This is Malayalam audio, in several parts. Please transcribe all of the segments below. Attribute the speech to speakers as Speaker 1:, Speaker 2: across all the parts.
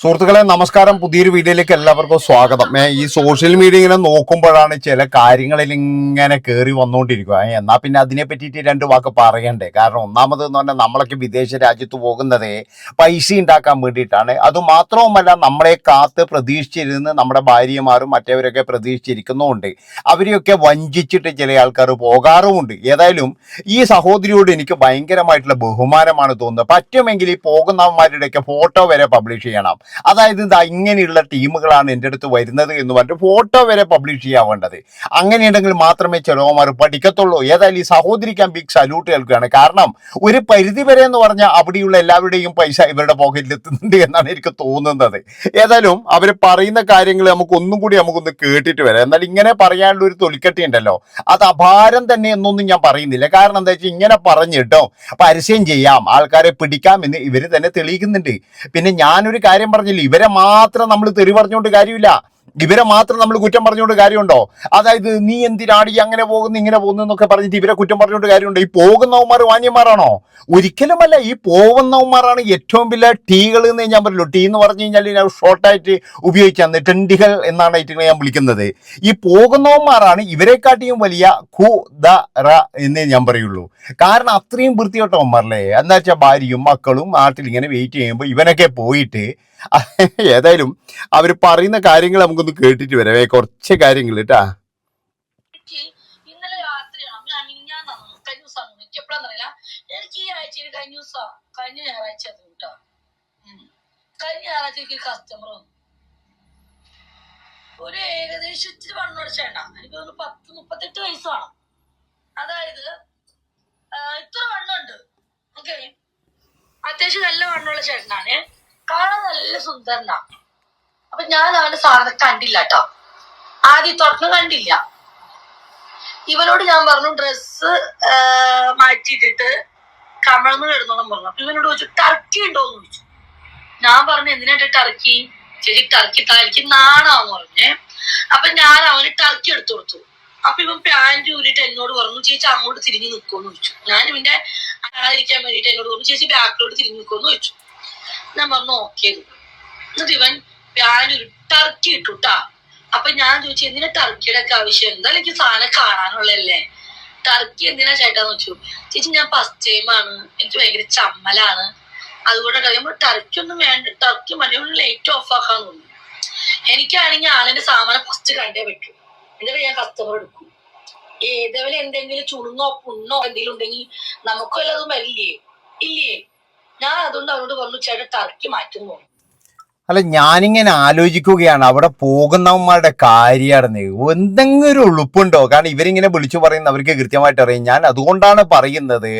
Speaker 1: സുഹൃത്തുക്കളെ നമസ്കാരം. പുതിയൊരു വീഡിയോയിലേക്ക് എല്ലാവർക്കും സ്വാഗതം. ഈ സോഷ്യൽ മീഡിയ ഇങ്ങനെ നോക്കുമ്പോഴാണ് ചില കാര്യങ്ങളിൽ ഇങ്ങനെ കയറി വന്നുകൊണ്ടിരിക്കുക. എന്നാ പിന്നെ അതിനെ പറ്റിയിട്ട് രണ്ട് വാക്ക് പറയണ്ടേ. കാരണം ഒന്നാമത് എന്ന് പറഞ്ഞാൽ നമ്മളൊക്കെ വിദേശ രാജ്യത്ത് പോകുന്നത് പൈസ ഉണ്ടാക്കാൻ വേണ്ടിയിട്ടാണ്. അതുമാത്രവുമല്ല, നമ്മളെ കാത്ത് പ്രതീക്ഷിച്ചിരുന്ന് നമ്മുടെ ഭാര്യമാരും മറ്റവരൊക്കെ പ്രതീക്ഷിച്ചിരിക്കുന്നുമുണ്ട്. അവരെയൊക്കെ വഞ്ചിച്ചിട്ട് ചില ആൾക്കാർ പോകാറുമുണ്ട്. ഏതായാലും ഈ സഹോദരിയോട് എനിക്ക് ഭയങ്കരമായിട്ടുള്ള ബഹുമാനമാണ് തോന്നുന്നത്. പറ്റുമെങ്കിൽ ഈ പോകുന്നവന്മാരുടെയൊക്കെ ഫോട്ടോ വരെ പബ്ലിഷ് ചെയ്യണം. അതായത് ഇതാ ഇങ്ങനെയുള്ള ടീമുകളാണ് എൻ്റെ അടുത്ത് വരുന്നത് എന്ന് പറഞ്ഞിട്ട് ഫോട്ടോ വരെ പബ്ലിഷ് ചെയ്യാൻ വേണ്ടത്. അങ്ങനെയുണ്ടെങ്കിൽ മാത്രമേ ചെലവന്മാർ പഠിക്കത്തുള്ളൂ. ഏതായാലും ഈ സഹോദരിക്ക് ബിഗ് സല്യൂട്ട് കേൾക്കുകയാണ്. കാരണം ഒരു പരിധി വരെ എന്ന് പറഞ്ഞാൽ അവിടെയുള്ള എല്ലാവരുടെയും പൈസ ഇവരുടെ പോക്കറ്റിൽ എത്തുന്നുണ്ട് എന്നാണ് എനിക്ക് തോന്നുന്നത്. ഏതായാലും അവർ പറയുന്ന കാര്യങ്ങൾ നമുക്കൊന്ന് കേട്ടിട്ട് വരാം. എന്നാൽ ഇങ്ങനെ പറയാനുള്ള ഒരു തൊലിക്കട്ടി ഉണ്ടല്ലോ, അത് അപാരം തന്നെ എന്നൊന്നും ഞാൻ പറയുന്നില്ല. കാരണം എന്താ വെച്ചാൽ ഇങ്ങനെ പറഞ്ഞിട്ടോ പരസ്യം ചെയ്യാം, ആൾക്കാരെ പിടിക്കാം എന്ന് ഇവർ തന്നെ തെളിയിക്കുന്നുണ്ട്. പിന്നെ ഞാനൊരു കാര്യം പറഞ്ഞില്ല, ഇവരെ മാത്രം നമ്മൾ തെറി പറഞ്ഞുകൊണ്ട് കാര്യമില്ല, ഇവരെ മാത്രം നമ്മൾ കുറ്റം പറഞ്ഞുകൊണ്ട് കാര്യമുണ്ടോ? അതായത് നീ എന്തിനാടി അങ്ങനെ പോകുന്നു ഇങ്ങനെ പോകുന്നു എന്നൊക്കെ പറഞ്ഞിട്ട് ഇവരെ കുറ്റം പറഞ്ഞുകൊണ്ട് കാര്യമുണ്ടോ? ഈ പോകുന്നവന്മാർ മാന്യന്മാരാണോ? ഒരിക്കലുമല്ല. ഈ പോകുന്നവന്മാരാണ് ഏറ്റവും വലിയ ടീകൾ എന്ന് ഞാൻ പറയല്ലോ. ടീ എന്ന് പറഞ്ഞു കഴിഞ്ഞാൽ ഷോർട്ടായിട്ട് ഉപയോഗിക്കാന്ന് ടെണ്ടികൾ എന്നാണ് ഇതിനെ ഞാൻ വിളിക്കുന്നത്. ഈ പോകുന്നവന്മാരാണ് ഇവരെക്കാട്ടിയും വലിയ എന്നേ ഞാൻ പറയുള്ളൂ. കാരണം അത്രയും വൃത്തികെട്ടവന്മാരല്ലേ. എന്താ വെച്ചാൽ ഭാര്യയും മക്കളും നാട്ടിൽ ഇങ്ങനെ വെയിറ്റ് ചെയ്യുമ്പോൾ ഇവനൊക്കെ പോയിട്ട് ഏതായാലും അവർ പറയുന്ന കാര്യങ്ങൾ നമുക്കൊന്ന് കേട്ടിട്ട് വരാം. കുറച്ച് കാര്യങ്ങൾ കേട്ടാ.
Speaker 2: ഇന്നലെ രാത്രിയാണ് ഞാൻ കഴിഞ്ഞ ദിവസമാണ് എനിക്ക് എപ്പോഴാന്നറിയില്ല. എനിക്ക് ഈ ആഴ്ചയിൽ കഴിഞ്ഞ ഞായറാഴ്ച കേട്ടോ, കഴിഞ്ഞ ഞായറാഴ്ച എനിക്ക് കസ്റ്റമർ വന്നു. ഒരു ഏകദേശം ഇച്ചിരി വണ്ണോട് ചേട്ടാ, എനിക്ക് ഒരു 30-38 വയസ്സ് വേണം. അതായത് ഇത്ര വണ്ണുണ്ട്. ഓക്കെ, അത്യാവശ്യം നല്ല വണ്ണമുള്ള ചേട്ടനാണ്. കാണാൻ നല്ല സുന്ദരനാ. അപ്പൊ ഞാൻ അവന്റെ സാധനം കണ്ടില്ല കേട്ടോ. ആദ്യം തുറന്ന് കണ്ടില്ല. ഇവനോട് ഞാൻ പറഞ്ഞു ഡ്രസ്സ് മാറ്റിയിട്ടിട്ട് കമഴ്ന്ന് കിടന്നോളം പറഞ്ഞു. അപ്പൊ ഇവനോട് ചോദിച്ചു ടർക്കി ഉണ്ടോന്ന് ചോദിച്ചു. ഞാൻ പറഞ്ഞു എന്തിനായിട്ട് ടർക്കി? ചേച്ചി ടർക്കി എനിക്ക് നാണാന്ന് പറഞ്ഞേ. അപ്പൊ ഞാൻ അവന് ടർക്കി എടുത്തു കൊടുത്തു. അപ്പൊ ഇവൻ പാൻറ് ഊരിട്ട് എന്നോട് പറഞ്ഞു ചേച്ചി അങ്ങോട്ട് തിരിഞ്ഞു നിൽക്കുമെന്ന് ചോദിച്ചു. ഞാൻ ഇവന്റെ കാണാതിരിക്കാൻ വേണ്ടിയിട്ട് എന്നോട് പറഞ്ഞു ചേച്ചി ബാക്കിലോട്ട് തിരിഞ്ഞു നിൽക്കുമെന്ന് ചോദിച്ചു. ഞാൻ പറഞ്ഞു ഓക്കെ. എന്നിട്ട് ഇവൻ പാൻറ് ടർക്കി ഇട്ടുട്ടാ. അപ്പൊ ഞാൻ ചോദിച്ചു എന്തിനാ ടർക്കിയുടെ ഒക്കെ ആവശ്യം? എന്തായാലും എനിക്ക് സാധനം കാണാനുള്ളതല്ലേ, ടർക്കി എന്തിനാ ചേട്ടാന്ന് വെച്ചു. ചേച്ചി ഞാൻ ഫസ്റ്റ് ടൈം ആണ്, എനിക്ക് ഭയങ്കര ചമ്മലാണ്, അതുകൊണ്ട് ടർക്കി ഒന്നും വേണ്ട, ടർക്കി മതി, ലൈറ്റ് ഓഫ് ആക്കാൻ തോന്നുന്നു. എനിക്കാണെങ്കിൽ ആളിന്റെ സാമാനം ഫസ്റ്റ് കണ്ടേ പറ്റൂ, എന്നിട്ട് ഞാൻ കസ്റ്റമർ എടുക്കും. ഏതേപോലെ എന്തെങ്കിലും ചുണുങ്ങോ പുണ്ണോ എന്തെങ്കിലും ഉണ്ടെങ്കിൽ നമുക്ക് വല്ലതും വരില്ലേ ഇല്ലേ. ഞാൻ അതുകൊണ്ട് അവരോട് പറഞ്ഞു ചേട്ടാ ടർക്കി മാറ്റുന്നു.
Speaker 1: അല്ല, ഞാനിങ്ങനെ ആലോചിക്കുകയാണ് അവിടെ പോകുന്നവന്മാരുടെ കാര്യമാണ്. എന്തെങ്കിലും ഒരു ഉളുപ്പുണ്ടോ? കാരണം ഇവരിങ്ങനെ വിളിച്ചു പറയുന്ന അവർക്ക് കൃത്യമായിട്ട് അറിയാം. ഞാൻ അതുകൊണ്ടാണ് പറയുന്നത്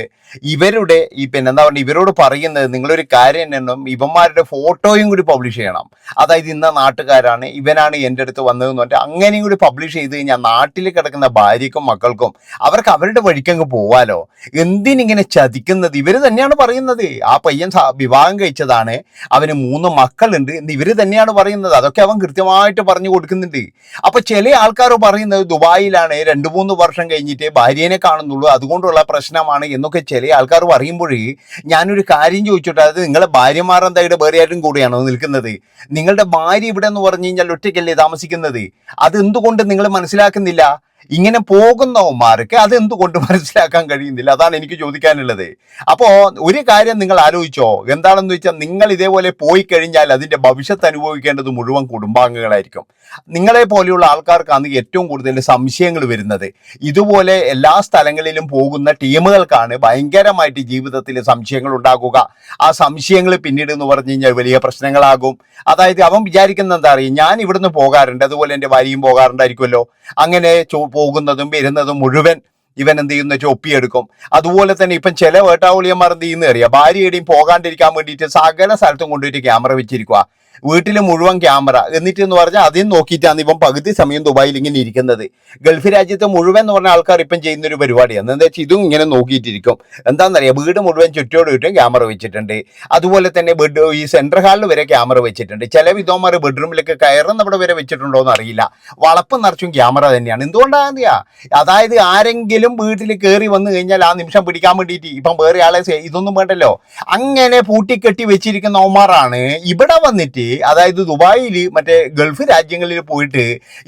Speaker 1: ഇവരുടെ പിന്നെന്താ പറയുക, ഇവരോട് പറയുന്നത് നിങ്ങളൊരു കാര്യം എന്നും ഇവന്മാരുടെ ഫോട്ടോയും കൂടി പബ്ലിഷ് ചെയ്യണം. അതായത് ഇന്ന നാട്ടുകാരാണ്, ഇവനാണ് എൻ്റെ അടുത്ത് വന്നതെന്ന് പറഞ്ഞാൽ അങ്ങനെയും കൂടി പബ്ലിഷ് ചെയ്ത് കഴിഞ്ഞാൽ നാട്ടിൽ കിടക്കുന്ന ഭാര്യക്കും മക്കൾക്കും അവർക്ക് അവരുടെ വഴിക്കങ്ങ് പോവാലോ. എന്തിനിങ്ങനെ ചതിക്കുന്നത്? ഇവർ തന്നെയാണ് പറയുന്നത്. ആ പയ്യൻ വിവാഹം കഴിച്ചതാണ്, അവന് 3 മക്കളുണ്ട് എന്ന് ഇവർ തന്നെയാണ് പറയുന്നത്. അതൊക്കെ അവൻ കൃത്യമായിട്ട് പറഞ്ഞു കൊടുക്കുന്നുണ്ട്. അപ്പൊ ചില ആൾക്കാർ പറയുന്നത് ദുബായിലാണ് 2-3 വർഷം കഴിഞ്ഞിട്ട് ഭാര്യനെ കാണുന്നുള്ളൂ, അതുകൊണ്ടുള്ള പ്രശ്നമാണ് എന്നൊക്കെ ചില ആൾക്കാർ പറയുമ്പോഴേ ഞാനൊരു കാര്യം ചോദിച്ചോട്ടെ, അത് നിങ്ങളെ ഭാര്യമാർ എന്തായിട്ട് വേറെ ആരും കൂടെയാണോ നിൽക്കുന്നത്? നിങ്ങളുടെ ഭാര്യ ഇവിടെ എന്ന് പറഞ്ഞു കഴിഞ്ഞാൽ ഒറ്റയ്ക്കല്ലേ താമസിക്കുന്നത്? അത് എന്തുകൊണ്ട് നിങ്ങൾ മനസ്സിലാക്കുന്നില്ല? ഇങ്ങനെ പോകുന്നവന്മാർക്ക് അതെന്തുകൊണ്ട് മനസ്സിലാക്കാൻ കഴിയുന്നില്ല? അതാണ് എനിക്ക് ചോദിക്കാനുള്ളത്. അപ്പോൾ ഒരു കാര്യം നിങ്ങൾ ആലോചിച്ചോ, എന്താണെന്ന് വെച്ചാൽ നിങ്ങൾ ഇതേപോലെ പോയി കഴിഞ്ഞാൽ അതിൻ്റെ ഭവിഷ്യത്ത് അനുഭവിക്കേണ്ടത് മുഴുവൻ കുടുംബാംഗങ്ങളായിരിക്കും. നിങ്ങളെ പോലെയുള്ള ആൾക്കാർക്കാണ് ഏറ്റവും കൂടുതൽ സംശയങ്ങൾ വരുന്നത്. ഇതുപോലെ എല്ലാ സ്ഥലങ്ങളിലും പോകുന്ന ടീമുകൾക്കാണ് ഭയങ്കരമായിട്ട് ജീവിതത്തിൽ സംശയങ്ങൾ ഉണ്ടാകുക. ആ സംശയങ്ങൾ പിന്നീട് എന്ന് പറഞ്ഞു കഴിഞ്ഞാൽ വലിയ പ്രശ്നങ്ങളാകും. അതായത് അവൻ വിചാരിക്കുന്ന എന്താ അറിയാം, ഞാൻ ഇവിടുന്ന് പോകാറുണ്ട്, അതുപോലെ എൻ്റെ ഭാര്യയും പോകാറുണ്ടായിരിക്കുമല്ലോ. അങ്ങനെ പോകുന്നതും വരുന്നതും മുഴുവൻ ഇവൻ എന്ത് ചെയ്യുന്ന വെച്ചാൽ ഒപ്പിയെടുക്കും. അതുപോലെ തന്നെ ഇപ്പം ചില വേട്ടാവളിയന്മാർ എന്ത് ചെയ്യുന്ന അറിയാം, ഭാര്യയുടെയും പോകാണ്ടിരിക്കാൻ വേണ്ടിയിട്ട് സകല സ്ഥലത്തും കൊണ്ടുപോയിട്ട് ക്യാമറ വെച്ചിരിക്കുക. വീട്ടിൽ മുഴുവൻ ക്യാമറ. എന്നിട്ട് എന്ന് പറഞ്ഞാൽ അതിന് നോക്കിയിട്ടാണ് ഇവൻ പകുതി സമയം ദുബായിൽ ഇങ്ങനെ ഇരിക്കുന്നത്. ഗൾഫ് രാജ്യത്ത് മുഴുവൻ എന്ന് പറഞ്ഞ ആൾക്കാർ ഇപ്പം ചെയ്യുന്നൊരു പരിപാടിയാണ്. എന്താ വെച്ചാൽ ഇതും ഇങ്ങനെ നോക്കിയിട്ടിരിക്കും. എന്താണെന്നറിയാം, വീട് മുഴുവൻ ചുറ്റോട് ചുറ്റും ക്യാമറ വെച്ചിട്ടുണ്ട്. അതുപോലെ തന്നെ ഈ സെൻട്രൽ ഹാളിൽ വരെ ക്യാമറ വെച്ചിട്ടുണ്ട്. ചില വിധവന്മാർ ബെഡ്റൂമിലൊക്കെ കയറുന്ന അവിടെ വരെ വെച്ചിട്ടുണ്ടോ എന്ന് അറിയില്ല. വളപ്പ് നിറച്ചും ക്യാമറ തന്നെയാണ്. എന്തുകൊണ്ടാണ്? അതായത് ആരെങ്കിലും വീട്ടിൽ കയറി വന്നു കഴിഞ്ഞാൽ ആ നിമിഷം പിടിക്കാൻ വേണ്ടിയിട്ട് ഇപ്പം വേറെ ആളെ ഇതൊന്നും വേണ്ടല്ലോ, അങ്ങനെ പൂട്ടിക്കെട്ടി വെച്ചിരിക്കുന്ന അവന്മാരാണ് ഇവിടെ വന്നിട്ട് അതായത് ദുബായിൽ മറ്റേ ഗൾഫ് രാജ്യങ്ങളിൽ പോയിട്ട്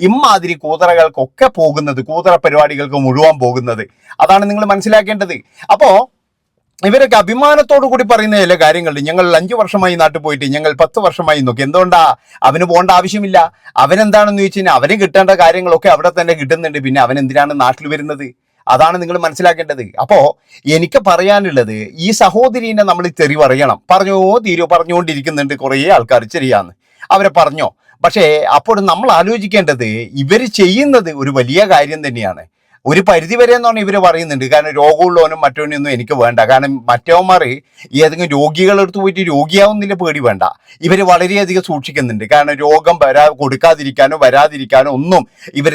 Speaker 1: ഇമ്മാതിരി കൂതറകൾക്കൊക്കെ പോകുന്നത്, കൂതറ പരിപാടികൾക്ക് മുഴുവൻ പോകുന്നത്. അതാണ് നിങ്ങൾ മനസ്സിലാക്കേണ്ടത്. അപ്പോൾ ഇവരൊക്കെ അഭിമാനത്തോടു കൂടി പറയുന്ന ചില കാര്യങ്ങളുണ്ട്. ഞങ്ങൾ 5 വർഷമായി നാട്ടിൽ പോയിട്ട്, ഞങ്ങൾ 10 വർഷമായി നോക്കി. എന്തുകൊണ്ടാ? അവന് പോകേണ്ട ആവശ്യമില്ല. അവനെന്താണെന്ന് ചോദിച്ചു കഴിഞ്ഞാൽ അവന് കിട്ടേണ്ട കാര്യങ്ങളൊക്കെ അവിടെ തന്നെ കിട്ടുന്നുണ്ട്. പിന്നെ അവൻ എന്തിനാണ് നാട്ടിൽ വരുന്നത്? അതാണ് നിങ്ങൾ മനസ്സിലാക്കേണ്ടത്. അപ്പോ എനിക്ക് പറയാനുള്ളത്, ഈ സഹോദരീനെ നമ്മൾ തെറി പറയണം. പറഞ്ഞുകൊണ്ടിരിക്കുന്നുണ്ട് കുറേ ആൾക്കാർ, ശരിയാന്ന്, അവരെ പറഞ്ഞോ. പക്ഷേ അപ്പോൾ നമ്മൾ ആലോചിക്കേണ്ടത്, ഇവർ ചെയ്യുന്നത് ഒരു വലിയ കാര്യം തന്നെയാണ്. ഒരു പരിധി വരെ എന്നാണ് ഇവർ പറയുന്നുണ്ട്. കാരണം രോഗമുള്ളവനും മറ്റവനൊന്നും എനിക്ക് വേണ്ട. കാരണം മറ്റവന്മാർ ഏതെങ്കിലും രോഗികളെടുത്ത് പോയിട്ട് രോഗിയാവുന്നില്ല, പേടി വേണ്ട. ഇവർ വളരെയധികം സൂക്ഷിക്കുന്നുണ്ട്. കാരണം രോഗം കൊടുക്കാതിരിക്കാനോ വരാതിരിക്കാനോ ഒന്നും ഇവർ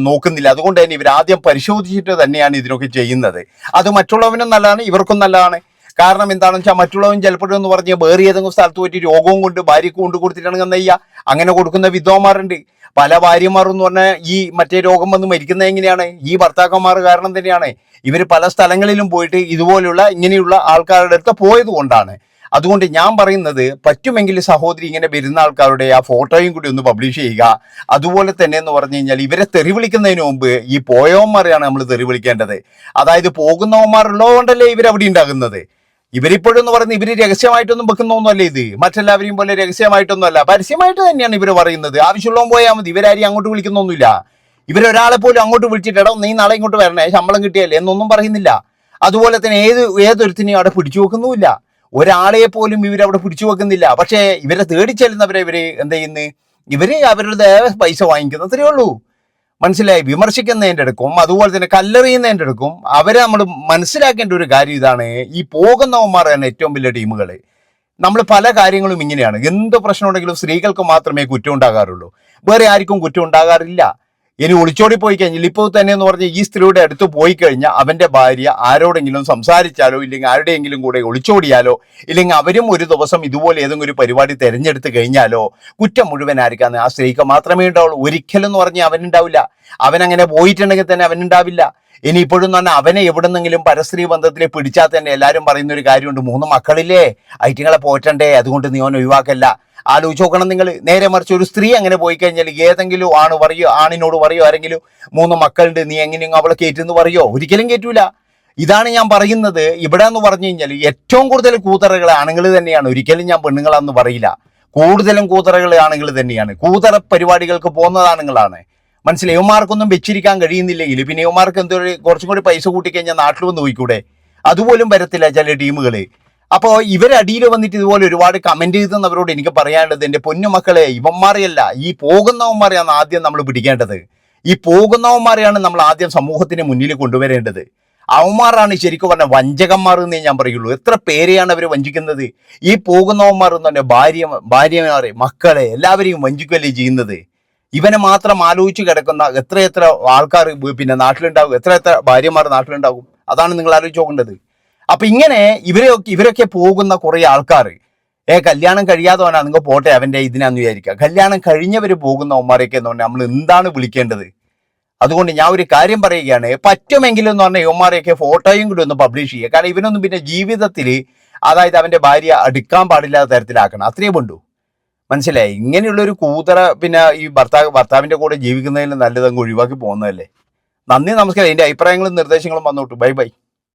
Speaker 1: നോക്കുന്നില്ല. അതുകൊണ്ട് തന്നെ ഇവർ ആദ്യം പരിശോധിച്ചിട്ട് തന്നെയാണ് ഇതിനൊക്കെ ചെയ്യുന്നത്. അത് മറ്റുള്ളവനും നല്ലതാണ്, ഇവർക്കും നല്ലതാണ്. കാരണം എന്താണെന്ന് വെച്ചാൽ മറ്റുള്ളവൻ ചിലപ്പോഴെന്ന് പറഞ്ഞ് വേറെ ഏതെങ്കിലും സ്ഥലത്ത് പോയിട്ട് രോഗവും കൊണ്ട് ഭാര്യയ്ക്ക് കൊണ്ട് കൊടുത്തിട്ടാണെങ്കിൽ എന്താ ചെയ്യുക? അങ്ങനെ കൊടുക്കുന്ന വിധവന്മാരുണ്ട്. പല ഭാര്യമാരും എന്ന് പറഞ്ഞാൽ ഈ മറ്റേ രോഗം വന്ന് മരിക്കുന്നത് എങ്ങനെയാണ്? ഈ ഭർത്താക്കന്മാർ കാരണം തന്നെയാണ്. ഇവർ പല സ്ഥലങ്ങളിലും പോയിട്ട് ഇതുപോലുള്ള ഇങ്ങനെയുള്ള ആൾക്കാരുടെ അടുത്ത് പോയത് കൊണ്ടാണ്. അതുകൊണ്ട് ഞാൻ പറയുന്നത്, പറ്റുമെങ്കിൽ സഹോദരി ഇങ്ങനെ വരുന്ന ആൾക്കാരുടെ ആ ഫോട്ടോയും കൂടി ഒന്ന് പബ്ലിഷ് ചെയ്യുക. അതുപോലെ തന്നെ എന്ന് പറഞ്ഞു കഴിഞ്ഞാൽ ഇവരെ തെറി വിളിക്കുന്നതിന് മുമ്പ് ഈ പോയവന്മാരെയാണ് നമ്മൾ തെറി വിളിക്കേണ്ടത്. അതായത് പോകുന്നവന്മാരുള്ളതുകൊണ്ടല്ലേ ഇവരവിടെ ഉണ്ടാകുന്നത്. ഇവരിപ്പോഴും എന്ന് പറയുന്നത് ഇവർ രഹസ്യമായിട്ടൊന്നും വെക്കുന്നൊന്നുമല്ല. ഇത് മറ്റെല്ലാവരെയും പോലെ രഹസ്യമായിട്ടൊന്നുമല്ല, പരസ്യമായിട്ട് തന്നെയാണ് ഇവർ പറയുന്നത്. ആവശ്യമുള്ളവൻ പോയാൽ മതി. ഇവരാരും അങ്ങോട്ട് വിളിക്കുന്നൊന്നുമില്ല. ഇവരൊരാളെ പോലും അങ്ങോട്ട് വിളിച്ചിട്ടോ നീ നാളെ ഇങ്ങോട്ട് വരണേ, ശമ്പളം കിട്ടിയല്ലേ എന്നൊന്നും പറയുന്നില്ല. അതുപോലെ തന്നെ ഏതൊരുത്തിനെയും അവിടെ പിടിച്ചു വെക്കുന്നുമില്ല. ഒരാളെ പോലും ഇവരവിടെ പിടിച്ചു വെക്കുന്നില്ല. പക്ഷേ ഇവരെ തേടി ചെല്ലുന്നവരെ ഇവര് എന്ത് ചെയ്യുന്നു? ഇവര് അവരുടെ പൈസ വാങ്ങിക്കുന്നത്രേ ഉള്ളൂ. മനസ്സിലായി? വിമർശിക്കുന്നതിൻ്റെ അടുക്കും അതുപോലെ തന്നെ കല്ലെറിയുന്നതിൻ്റെ അടുക്കും അവരെ നമ്മൾ മനസ്സിലാക്കേണ്ട ഒരു കാര്യം ഇതാണ്. ഈ പോകുന്നവന്മാരാണ് ഏറ്റവും വലിയ ടീമുകൾ. നമ്മൾ പല കാര്യങ്ങളും ഇങ്ങനെയാണ്. എന്ത് പ്രശ്നം ഉണ്ടെങ്കിലും സ്ത്രീകൾക്ക് മാത്രമേ കുറ്റം ഉണ്ടാകാറുള്ളൂ, വേറെ ആർക്കും കുറ്റം ഉണ്ടാകാറില്ല. ഇനി ഒളിച്ചോടി പോയി കഴിഞ്ഞാൽ, ഇപ്പോൾ തന്നെ എന്ന് പറഞ്ഞാൽ ഈ സ്ത്രീയുടെ അടുത്ത് പോയി കഴിഞ്ഞാൽ അവൻ്റെ ഭാര്യ ആരോടെങ്കിലും സംസാരിച്ചാലോ ഇല്ലെങ്കിൽ ആരുടെയെങ്കിലും കൂടെ ഒളിച്ചോടിയാലോ ഇല്ലെങ്കിൽ അവരും ഒരു ദിവസം ഇതുപോലെ ഏതെങ്കിലും ഒരു പരിപാടി തിരഞ്ഞെടുത്ത് കഴിഞ്ഞാലോ കുറ്റം മുഴുവൻ ആർക്കാന്ന്? ആ സ്ത്രീക്ക് മാത്രമേ ഉണ്ടാവുള്ളൂ. ഒരിക്കലും എന്ന് പറഞ്ഞാൽ അവനുണ്ടാവില്ല. അവനങ്ങനെ പോയിട്ടുണ്ടെങ്കിൽ തന്നെ അവനുണ്ടാവില്ല. ഇനി ഇപ്പോഴും എന്ന് പറഞ്ഞാൽ അവനെ എവിടെന്നെങ്കിലും പരസ്ത്രീ ബന്ധത്തിൽ പിടിച്ചാൽ തന്നെ എല്ലാവരും പറയുന്ന ഒരു കാര്യമുണ്ട്, 3 മക്കളില്ലേ, ഐറ്റിങ്ങളെ പോറ്റണ്ടേ, അതുകൊണ്ട് നീ ഓൻ ഒഴിവാക്കല്ല. ആലോചിച്ച് നോക്കണം നിങ്ങൾ. നേരെ മറിച്ച് ഒരു സ്ത്രീ അങ്ങനെ പോയി കഴിഞ്ഞാൽ ഏതെങ്കിലും ആണിനോട് പറയോ ആരെങ്കിലും 3 മക്കളുണ്ട് നീ എങ്ങനെയും അവളെ കയറ്റെന്ന് പറയോ? ഒരിക്കലും കയറ്റൂല. ഇതാണ് ഞാൻ പറയുന്നത്. ഇവിടെ എന്ന് പറഞ്ഞു കഴിഞ്ഞാൽ ഏറ്റവും കൂടുതൽ കൂതറകൾ ആണുങ്ങൾ തന്നെയാണ്. ഒരിക്കലും ഞാൻ പെണ്ണുങ്ങളാന്ന് പറയില്ല. കൂടുതലും കൂതറകൾ ആണുങ്ങൾ തന്നെയാണ്. കൂതറ പരിപാടികൾക്ക് പോകുന്നത് ആണുങ്ങളാണ്. മനസ്സിലായി? യുവമാർക്കൊന്നും വെച്ചിരിക്കാൻ കഴിയുന്നില്ലെങ്കിൽ പിന്നെ യുവമാർക്ക് കുറച്ചും കൂടി പൈസ കൂട്ടിക്കഴിഞ്ഞാൽ നാട്ടിൽ വന്ന് നോക്കിക്കൂടെ? അതുപോലും വരത്തില്ല ചില ടീമുകൾ. അപ്പോൾ ഇവരടിയിൽ വന്നിട്ട് ഇതുപോലെ ഒരുപാട് കമന്റ് ചെയ്തെന്നവരോട് എനിക്ക് പറയാനുള്ളത്, എൻ്റെ പൊന്നുമക്കളെ, ഇവന്മാരെയല്ല, ഈ പോകുന്നവന്മാരെയാണ് ആദ്യം നമ്മൾ പിടിക്കേണ്ടത്. ഈ പോകുന്നവന്മാരെയാണ് നമ്മൾ ആദ്യം സമൂഹത്തിന് മുന്നിൽ കൊണ്ടുവരേണ്ടത്. അവന്മാരാണ് ശരിക്കും പറഞ്ഞാൽ വഞ്ചകന്മാർ എന്നേ ഞാൻ പറയുള്ളൂ. എത്ര പേരെയാണ് അവർ വഞ്ചിക്കുന്നത്? ഈ പോകുന്നവന്മാർ എന്ന് പറഞ്ഞാൽ ഭാര്യമാരെ, മക്കളെ എല്ലാവരെയും വഞ്ചിക്കുകയല്ലേ ചെയ്യുന്നത്. ഇവനെ മാത്രം ആലോചിച്ച് കിടക്കുന്ന എത്ര ആൾക്കാർ പിന്നെ നാട്ടിലുണ്ടാകും, എത്ര ഭാര്യമാർ നാട്ടിലുണ്ടാകും. അതാണ് നിങ്ങൾ ആലോചിച്ച് നോക്കേണ്ടത്. അപ്പൊ ഇങ്ങനെ ഇവരൊക്കെ പോകുന്ന കുറെ ആൾക്കാർ, കല്യാണം കഴിയാത്തവനാ, നിങ്ങൾ പോട്ടെ അവന്റെ ഇതിനാന്ന് വിചാരിക്കുക. കല്യാണം കഴിഞ്ഞവർ പോകുന്നവന്മാരെയൊക്കെ എന്ന് പറഞ്ഞാൽ നമ്മൾ എന്താണ് വിളിക്കേണ്ടത്? അതുകൊണ്ട് ഞാൻ ഒരു കാര്യം പറയുകയാണ്, പറ്റുമെങ്കിലും എന്ന് പറഞ്ഞാൽ യുവമാരെയൊക്കെ ഫോട്ടോയും കൂടി ഒന്ന് പബ്ലിഷ് ചെയ്യുക. കാരണം ഇവനൊന്നും പിന്നെ ജീവിതത്തിൽ, അതായത് അവന്റെ ഭാര്യ അടുക്കാൻ പാടില്ലാത്ത തരത്തിലാക്കണം. അത്രയേ വേണ്ടൂ. മനസ്സിലായി? ഇങ്ങനെയുള്ളൊരു കൂതറ പിന്നെ ഈ ഭർത്താവിന്റെ കൂടെ ജീവിക്കുന്നതിന് നല്ലതങ്ങ് ഒഴിവാക്കി പോകുന്നതല്ലേ. നന്ദി, നമസ്കാരം. എൻ്റെ അഭിപ്രായങ്ങളും നിർദ്ദേശങ്ങളും വന്നോട്ടു. Bye bye.